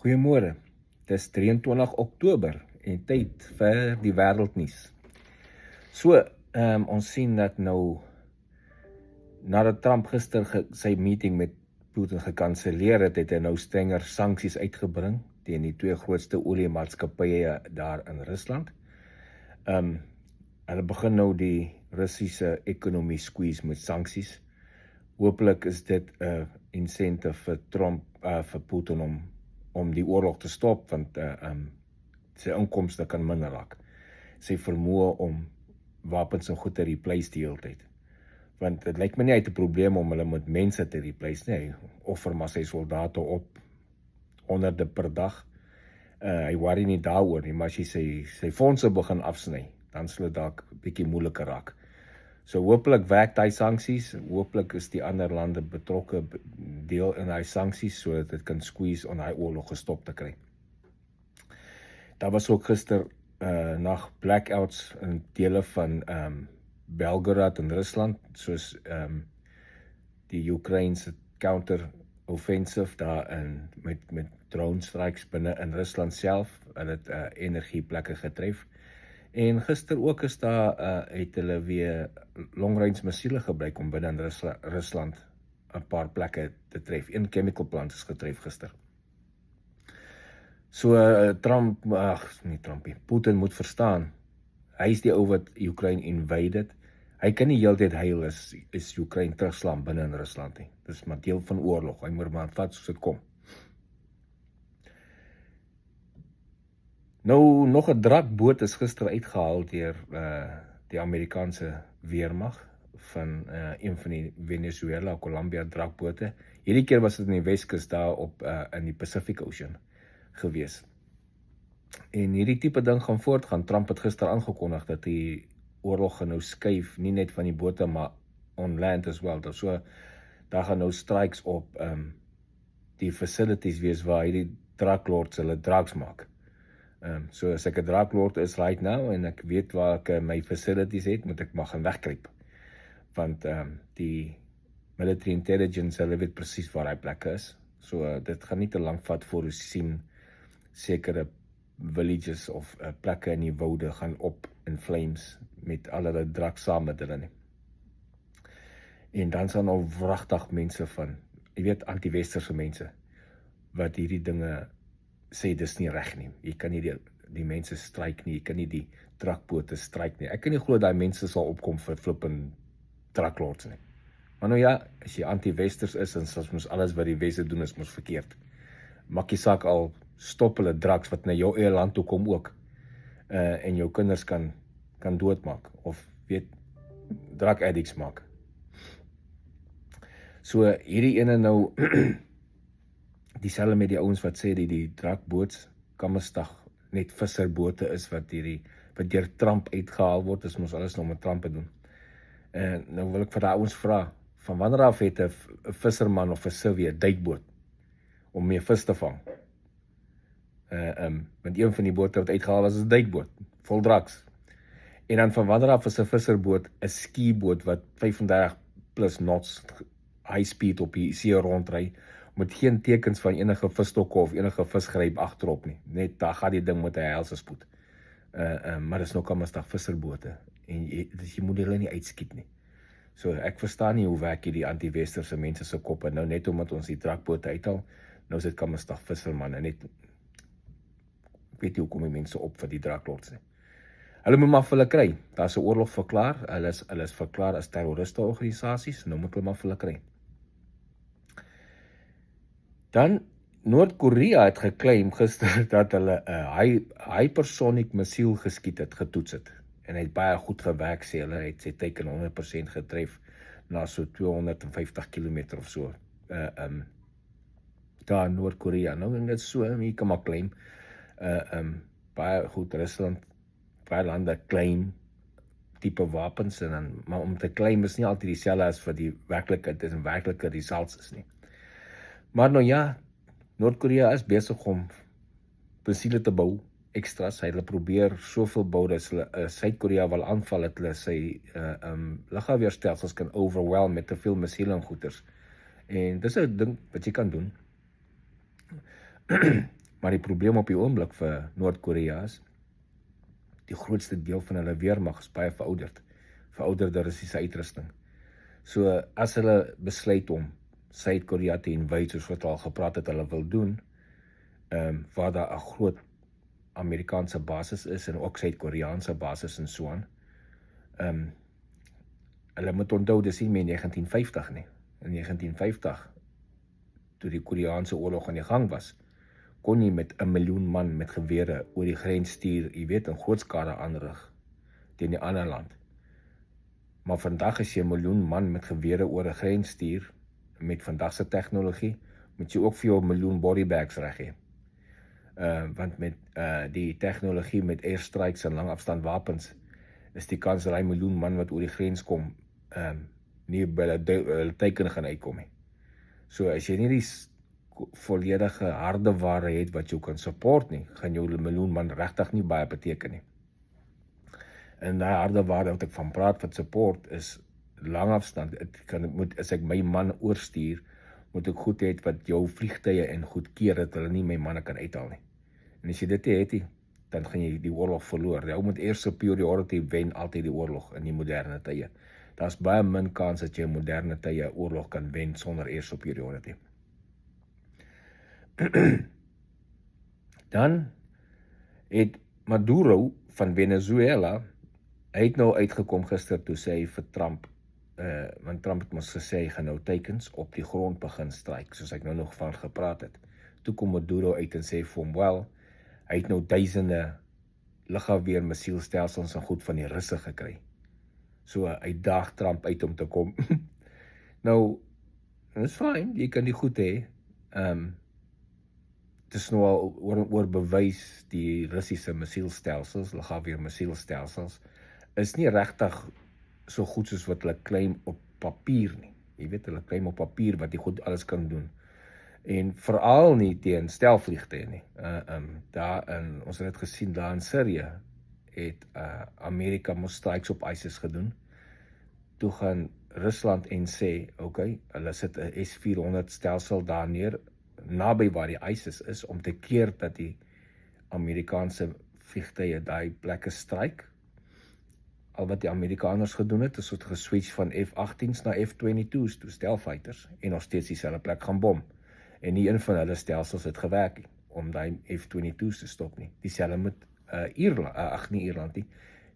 Goeiemôre. Dis 23 Oktober en tyd vir die wêreldnuus. So, ons sien dat nou nadat Trump gister sy meeting met Putin gekanselleer het, het hy nou strenger sanksies uitgebring teen die twee grootste oliemaatskappye daar in Rusland. Hulle begin nou die Russiese ekonomie squeeze met sanksies. Hopelik is dit 'n incentive vir Trump, vir Putin om die oorlog te stop, want sy inkomste kan minder raak. Sy vermoë om wapens en goed te replace die hele tyd. Want dit lyk my nie uit 'n probleem om hulle met mense te replace nie. Hy offer maar sy soldate op, honderde per dag. Hy worry nie daaroor nie, maar as jy sy fondse begin afsny, dan sal dit dalk 'n bietjie moeiliker raak. So hopelik werk daai sanksies, hopelik is die ander lande betrokke deel in daai sanksies, sodat dit kan squeeze om daai oorlog gestop te kry. Daar was ook gister nag blackouts in dele van Belgorod in Rusland, soos die Oekraïense counter-offensive daar met drone strikes binne in Rusland self, en het energieplekke getref. En gister ook is daar, het hulle weer long-range missiele gebruik om binne in Rusland 'n paar plekke te tref. Een chemical plant is getref gister. So Putin moet verstaan, hy is die ou wat Oekraïne invaded. Hy kan nie heeltyd huil is Oekraïne terugslaan binne in Rusland nie. Dis maar deel van oorlog, hy moet maar vat soos dit kom. Nou, nog 'n drakboot is gister uitgehaal deur die Amerikaanse weermag van een van die Venezuela, Colombia drakbote. Hierdie keer was dit in die Weskus daar op in die Pacific Ocean gewees. En hierdie tipe ding gaan voortgaan. Trump het gister aangekondig dat die oorlog gaan nou skuif, nie net van die bote, maar on land as well. So, daar gaan nou strikes op die facilities wees waar hierdie draklords hulle drugs maak. So as ek 'n draklord is right now en ek weet waar ek my facilities het, moet ek maar gaan wegkruip. Want die military intelligence, hulle weet presies waar hy plekke is. So dit gaan nie te lank vat voor ons sien sekere villages of plekke in die woude gaan op in flames met al hulle drugs saam met hulle nie. En dan sal nou wragtig mense van, jy weet, anti-westerse mense wat hierdie dinge sê dis nie reg nie. Jy kan nie die mense stryk nie, jy kan nie die drakbote stryk nie. Ek kan nie glo daai mense sal opkom vir flippin draklords nie. Maar nou ja, as jy anti-westers is en soms alles wat die weste doen is mos verkeerd. Maak jy saak al stop hulle drugs wat na jou eie land toe kom ook. En jou kinders kan doodmaak of weet drug addicts maak. So hierdie ene nou dieselfde met die ouens wat sê die drakboots Kammerstag net visserbote is wat deur Trump uitgehaal word, is mos alles nog met Trump te doen. En nou wil ek vir daai ouens vra, van wanneer af het 'n visserman of 'n sivie 'n duikboot om mee vis te vang? Want een van die bote wat uitgehaal was 'n duikboot, vol drugs. En dan van wanneer af is 'n visserboot 'n skieboot wat 35 plus knots high speed op die see rondry, met geen tekens van enige visstokke of enige visgryp agterop nie. Net daar gaan die ding met 'n helse spoed. Maar dis nou Kammerstag visserbote en jy moet hulle nie uitskiet nie. So ek verstaan nie hoe werk hierdie anti-westerse mense se koppe nou, net omdat ons die drakbote uithaal. Nou is dit Kammerstag vissermanne, net ek weet nie hoekom die mense op vir die draklords nie. Hulle moet maar vir hulle kry. Daar's 'n oorlog verklaar. Hulle is verklaar as terroriste organisasies. Nou moet hulle maar vir hulle kry. Dan Noord-Korea het geclaim gister dat hulle 'n hypersonic missiel geskiet het, getoets het. En hy het baie goed gewerk, sê hulle, het sy teiken 100% getref na so 250 km of so. Daar in Noord-Korea. Nou en dit so, jy kan maar claim. Baie goed, Rusland, baie lande claim tipe wapens, en dan, maar om te claim is nie altyd dieselfde as vir die werklikheid, dis 'n werklike results is nie. Maar nou ja, Noord-Korea is besig om missiele te bou, extras. Hulle probeer soveel bou dat hulle Suid-Korea wil aanval, dat hulle sy lugafweerstelsels kan overwhelm met te veel missiele en goeders. En dis 'n ding wat jy kan doen. Maar die probleem op die oomblik vir Noord-Korea is, die grootste deel van hulle weermag is baie verouderde Russiese uitrusting. So as hulle besluit om Suid-Korea te invade, soos wat al gepraat het, hulle wil doen, waar daar 'n groot Amerikaanse basis is en ook Suid-Koreaanse basis en so aan. Hulle moet onthou, dis nie meer 1950 nie. In 1950, toe die Koreaanse oorlog aan die gang was, kon jy met 1 miljoen man met gewere oor die grens stuur, jy weet, 'n groot skade aanrig teen die ander land. Maar vandag as jy 1 miljoen man met gewere oor 'n grens stuur, met vandagse tegnologie, moet jy ook vir jou 1 miljoen bodybags reg hê. Want met die tegnologie met airstrikes en langafstand wapens, is die kans dat hy 1 miljoen man wat oor die grens kom, nie by hulle teiken gaan uitkom nie. So as jy nie die volledige harde ware het wat jy kan support nie, gaan jou 1 miljoen man regtig nie baie beteken nie. En daai harde ware wat ek van praat wat support is langafstand. As ek my man oorstuur, moet ek goed hê wat jou vliegtye en goed keer dat hulle nie my manne kan uithaal nie. En as jy dit het, dan gaan jy die oorlog verloor. Jy moet eers superiority wen altyd die oorlog in die moderne tye. Daar's baie min kans dat jy in moderne tye oorlog kan wen sonder eers superiority. Dan het Maduro van Venezuela, hy het nou uitgekom gister toe sê hy vir Trump, want Trump het ons gesê hy gaan nou teikens op die grond begin stryk, soos ek nou nog van gepraat het. Toe kom Maduro uit en sê vir hom, wel, hy het nou duisende lugafweer missielstelsels en goed van die Russe gekry. So hy daag Trump uit om te kom. Nou, dit is fyn, jy kan die goed hê. Het is nou al oor bewys die Russiese missielstelsels, lugafweer missielstelsels, is nie regtig so goed soos wat hulle claim op papier nie. Jy weet, hulle claim op papier wat die goed alles kan doen. En veral nie teen stelvliegtuie nie. Ons het dit gesien daar in Syrië, het Amerika mos strikes op ISIS gedoen. Toe gaan Rusland en sê, okay, hulle sit 'n S-400 stelsel daar neer, naby waar die ISIS is, om te keer dat die Amerikaanse vliegtuie daai plekke stryk. Al wat die Amerikaners gedoen het, is geswitch van F-18's na F-22's, toe stealth-fighters, en nog steeds dieselfde plek gaan bom. En nie een van hulle stelsels het gewerk nie, om die F-22's te stop nie. Dieselfde met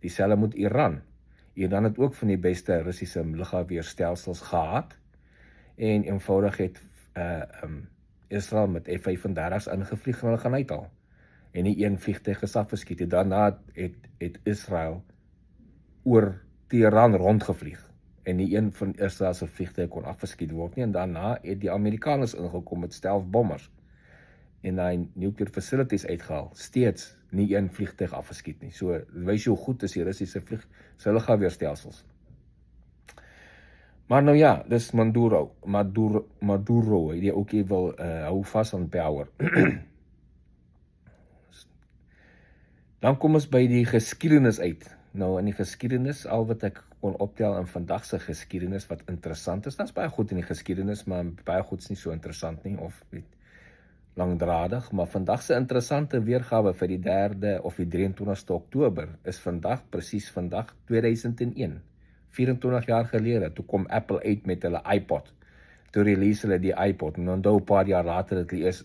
dieselfde met Iran. Iran het ook van die beste Russiese lugafweerstelsels gehad, en eenvoudig het Israel met F-35's ingevlieg en hulle gaan uithaal. En nie een vliegtuig is afgeskiet. Daarna het Israel oor Teheran rondgevlieg. En nie een van Israel se vliegtuie kon afgeskiet word nie. En daarna het die Amerikaners ingekom met stealth-bombers en daai nuclear facilities uitgehaal. Steeds nie een vliegtuig afgeskiet nie. So wys jy hoe goed is die Russiese lugafweerstelsels. Maar nou ja, dis Maduro, die ook wil hou vas aan power. Dan kom ons by die geskiedenis uit. Nou in die geskiedenis, al wat ek kon optel in vandagse geskiedenis wat interessant is, daar's baie goed in die geskiedenis, maar baie goed is nie so interessant nie, of langdradig, maar vandagse interessante weergawe vir die 3de of die 23ste Oktober is presies vandag 2001. 24 jaar gelede, toe kom Apple uit met hulle iPod. Toe release hulle die iPod, en onthou 'n paar jaar later het hulle eers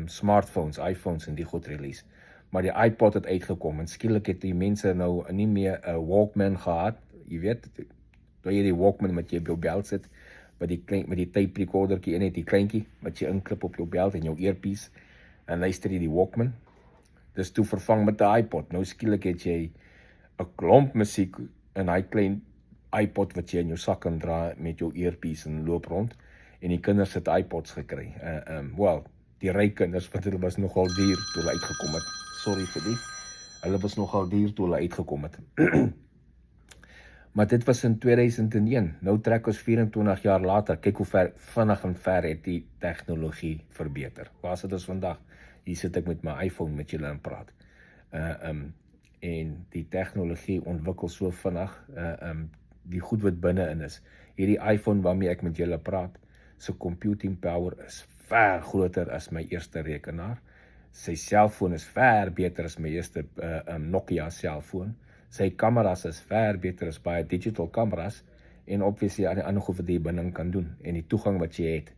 smartphones, iPhones en die goed release. Maar die iPod het uitgekom, en skielik het die mense nou nie meer 'n Walkman gehad. Jy weet, toe jy die Walkman wat jy op jou belt sit, met die tape recordertjie in het, die kleintjie, wat jy inklip op jou belt en jou earpiece, en luister jy die Walkman. Dis toe vervang met 'n iPod. Nou skielik het jy 'n klomp musiek in hy klein iPod wat jy in jou sak kan dra met jou earpiece en loop rond, en die kinders het iPods gekry. Die ryk kinders, want hulle was nogal duur toe hulle uitgekom het. Sorry vir die. Hulle was nogal duur toe hulle uitgekom het. Maar dit was in 2001. Nou trek ons 24 jaar later. Kyk hoe vinnig en ver het die tegnologie verbeter. Waar sit ons vandag? Hier sit ek met my iPhone met julle en praat. En die tegnologie ontwikkel so vinnig. Die goed wat binne-in is. Hierdie iPhone waarmee ek met julle praat, sy computing power is ver groter as my eerste rekenaar. Sy selfoon is ver beter as my eerste Nokia selfoon. Sy kameras is ver beter as baie digital kameras en obviously al die ander goed wat jy binne kan doen en die toegang wat jy het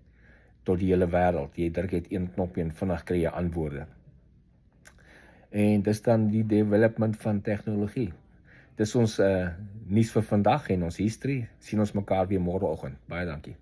tot die hele wêreld. Jy druk net een knopjie en vinnig kry jy antwoorde. En dis dan die development van tegnologie. Dis ons nuus vir vandag en ons history. Sien ons mekaar weer môreoggend. Baie dankie.